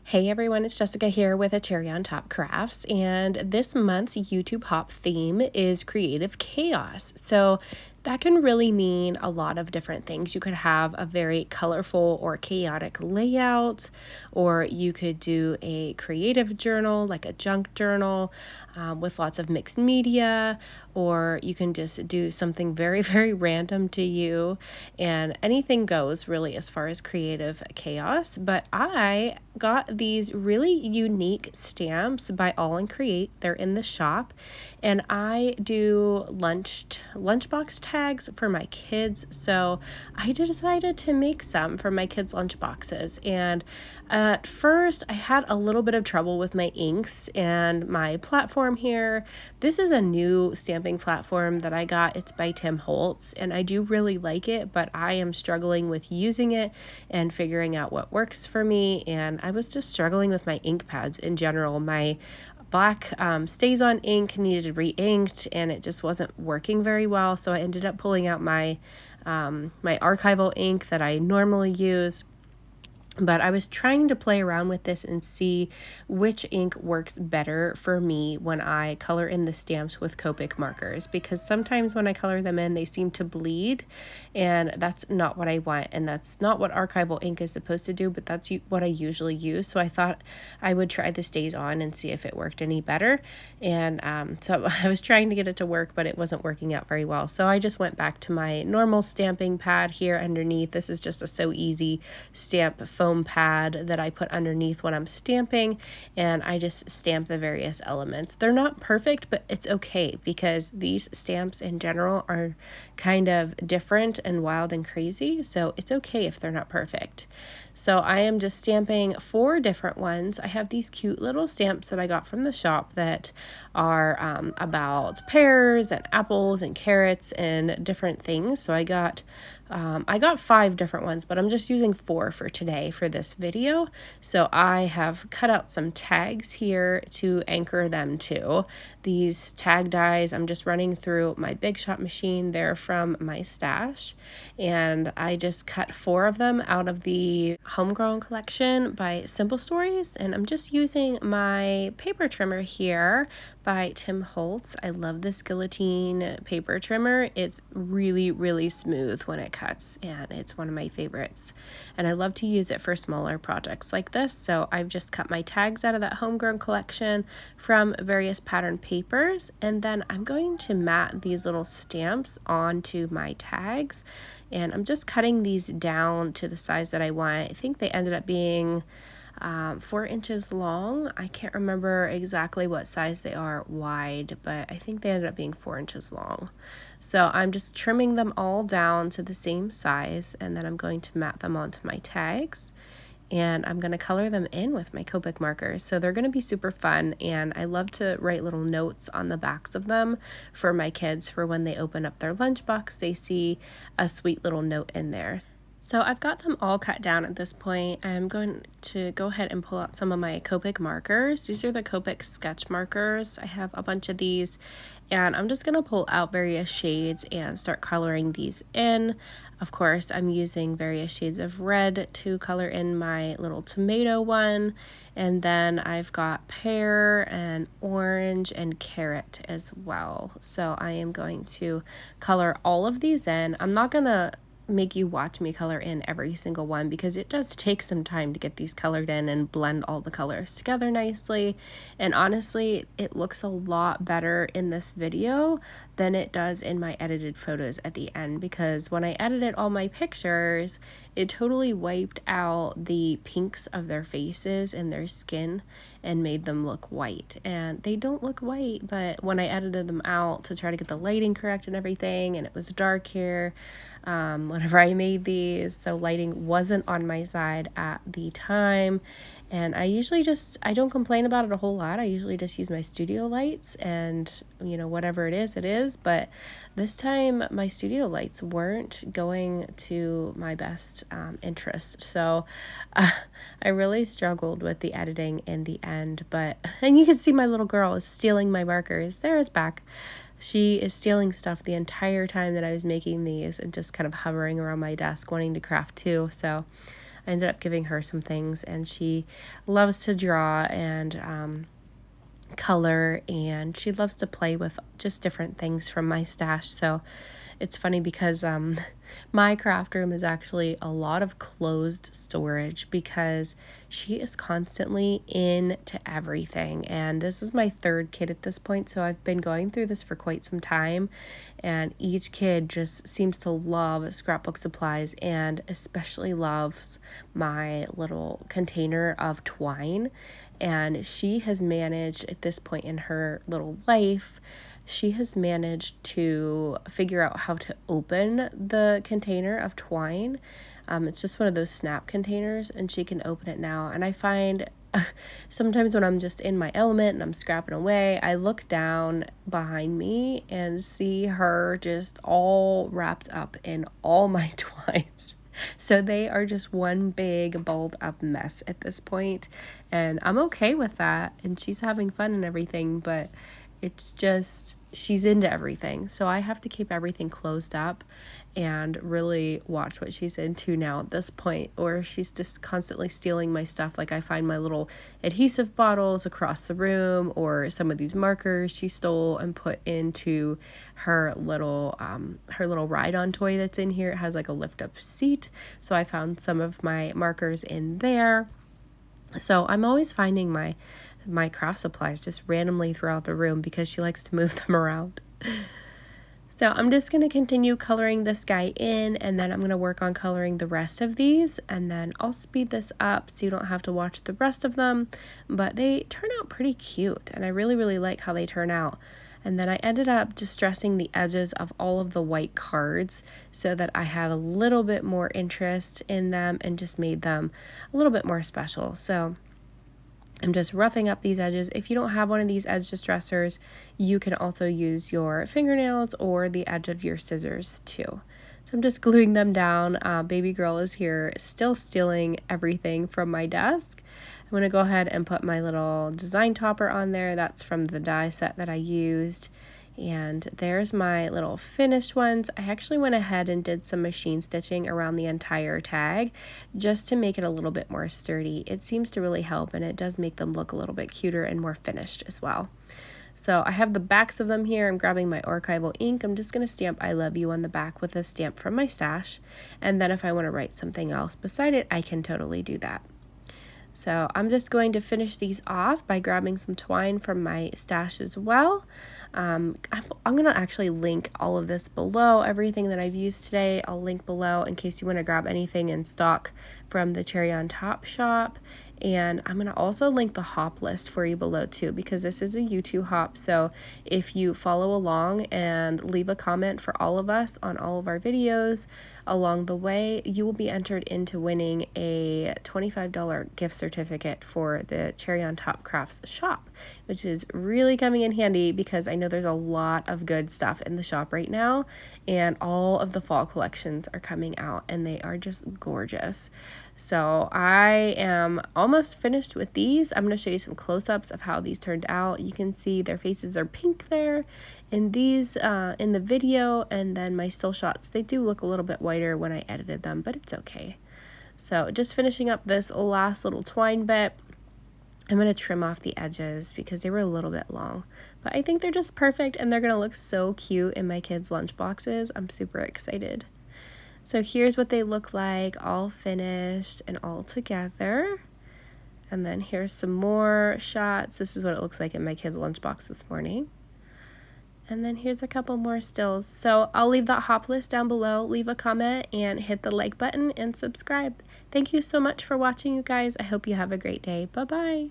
Hey everyone, it's Jessica here with a Cherry on Top Crafts, and this month's YouTube Hop theme is Creative Chaos. So that can really mean a lot of different things. You could have a very colorful or chaotic layout, or you could do a creative journal, like a junk journal, with lots of mixed media, or you can just do something very, very random to you, and anything goes really as far as creative chaos. But I got these really unique stamps by All and Create. They're in the shop, and I do lunchbox tags for my kids. So I decided to make some for my kids' lunch boxes. And at first, I had a little bit of trouble with my inks and my platform here. This is a new stamping platform that I got. It's by Tim Holtz, and I do really like it, but I am struggling with using it and figuring out what works for me. And I was just struggling with my ink pads in general. My black StazOn ink needed re-inked, and it just wasn't working very well. So I ended up pulling out my my archival ink that I normally use. But I was trying to play around with this and see which ink works better for me when I color in the stamps with Copic markers, because sometimes when I color them in, they seem to bleed, and that's not what I want, and that's not what archival ink is supposed to do, but that's what I usually use. So I thought I would try the StazOn and see if it worked any better, and so I was trying to get it to work, but it wasn't working out very well. So I just went back to my normal stamping pad here underneath. This is just a So Easy stamp foam pad that I put underneath when I'm stamping, and I just stamp the various elements. They're not perfect, but it's okay, because these stamps in general are kind of different and wild and crazy, so it's okay if they're not perfect. So I am just stamping 4 different ones. I have these cute little stamps that I got from the shop that are about pears and apples and carrots and different things. So I got 5 different ones, but I'm just using 4 for today for this video. So I have cut out some tags here to anchor them to. These tag dies, I'm just running through my Big Shot machine. They're from my stash, and I just cut 4 of them out of the Homegrown collection by Simple Stories, and I'm just using my paper trimmer here by Tim Holtz. I love this guillotine paper trimmer. It's really, really smooth when it cuts, and it's one of my favorites. And I love to use it for smaller projects like this. So I've just cut my tags out of that Homegrown collection from various pattern papers, and then I'm going to mat these little stamps onto my tags. And I'm just cutting these down to the size that I want. I think they ended up being 4 inches long. I can't remember exactly what size they are wide, but I think they ended up being 4 inches long. So I'm just trimming them all down to the same size, and then I'm going to mat them onto my tags, and I'm going to color them in with my Copic markers. So they're going to be super fun, and I love to write little notes on the backs of them for my kids, for when they open up their lunchbox, they see a sweet little note in there. So I've got them all cut down at this point. I'm going to go ahead and pull out some of my Copic markers. These are the Copic sketch markers. I have a bunch of these, and I'm just going to pull out various shades and start coloring these in. Of course, I'm using various shades of red to color in my little tomato one, and then I've got pear and orange and carrot as well. So I am going to color all of these in. I'm not going to make you watch me color in every single one, because it does take some time to get these colored in and blend all the colors together nicely. And honestly, it looks a lot better in this video than it does in my edited photos at the end, because when I edited all my pictures, it totally wiped out the pinks of their faces and their skin and made them look white. And they don't look white, but when I edited them out to try to get the lighting correct and everything, and it was dark here whenever I made these, so lighting wasn't on my side at the time. And I don't complain about it a whole lot. I usually just use my studio lights, and whatever it is. But this time my studio lights weren't going to my best interest. So I really struggled with the editing in the end. And you can see my little girl is stealing my markers. There it's back. She is stealing stuff the entire time that I was making these and just kind of hovering around my desk wanting to craft too. So I ended up giving her some things, and she loves to draw and color, and she loves to play with just different things from my stash. So it's funny because my craft room is actually a lot of closed storage because she is constantly into everything. And this is my third kid at this point, so I've been going through this for quite some time. And each kid just seems to love scrapbook supplies and especially loves my little container of twine. And she has managed at this point in her little life, she has managed to figure out how to open the container of twine. It's just one of those snap containers, and she can open it now. And I find sometimes when I'm just in my element and I'm scrapping away, I look down behind me and see her just all wrapped up in all my twines. So they are just one big balled up mess at this point, and I'm okay with that, and she's having fun and everything, but it's just, she's into everything. So I have to keep everything closed up and really watch what she's into now at this point, or she's just constantly stealing my stuff. Like I find my little adhesive bottles across the room, or some of these markers she stole and put into her little ride-on toy that's in here. It has like a lift-up seat. So I found some of my markers in there. So I'm always finding my craft supplies just randomly throughout the room because she likes to move them around. So I'm just going to continue coloring this guy in, and then I'm going to work on coloring the rest of these, and then I'll speed this up so you don't have to watch the rest of them. But they turn out pretty cute, and I really, really like how they turn out. And then I ended up distressing the edges of all of the white cards so that I had a little bit more interest in them and just made them a little bit more special. So I'm just roughing up these edges. If you don't have one of these edge distressors, you can also use your fingernails or the edge of your scissors too. So I'm just gluing them down. Baby girl is here still stealing everything from my desk. I'm going to go ahead and put my little design topper on there. That's from the die set that I used. And there's my little finished ones. I actually went ahead and did some machine stitching around the entire tag just to make it a little bit more sturdy. It seems to really help, and it does make them look a little bit cuter and more finished as well. So I have the backs of them here. I'm grabbing my archival ink. I'm just going to stamp I love you on the back with a stamp from my stash. And then if I want to write something else beside it, I can totally do that. So I'm just going to finish these off by grabbing some twine from my stash as well. I'm going to actually link all of this below. Everything that I've used today, I'll link below in case you want to grab anything in stock from the Cherry on Top shop. And I'm going to also link the hop list for you below too, because this is a YouTube hop. So if you follow along and leave a comment for all of us on all of our videos along the way, you will be entered into winning a $25 gift certificate for the Cherry on Top Crafts shop, which is really coming in handy because I know there's a lot of good stuff in the shop right now, and all of the fall collections are coming out and they are just gorgeous. So I am almost finished with these. I'm going to show you some close-ups of how these turned out. You can see their faces are pink there in these in the video, and then my still shots, they do look a little bit whiter when I edited them, but it's okay. So just finishing up this last little twine bit. I'm going to trim off the edges because they were a little bit long, but I think they're just perfect, and they're going to look so cute in my kids' lunch boxes. I'm super excited. So here's what they look like all finished and all together. And then here's some more shots. This is what it looks like in my kids' lunchbox this morning. And then here's a couple more stills. So I'll leave that hop list down below. Leave a comment and hit the like button and subscribe. Thank you so much for watching, you guys. I hope you have a great day. Bye-bye.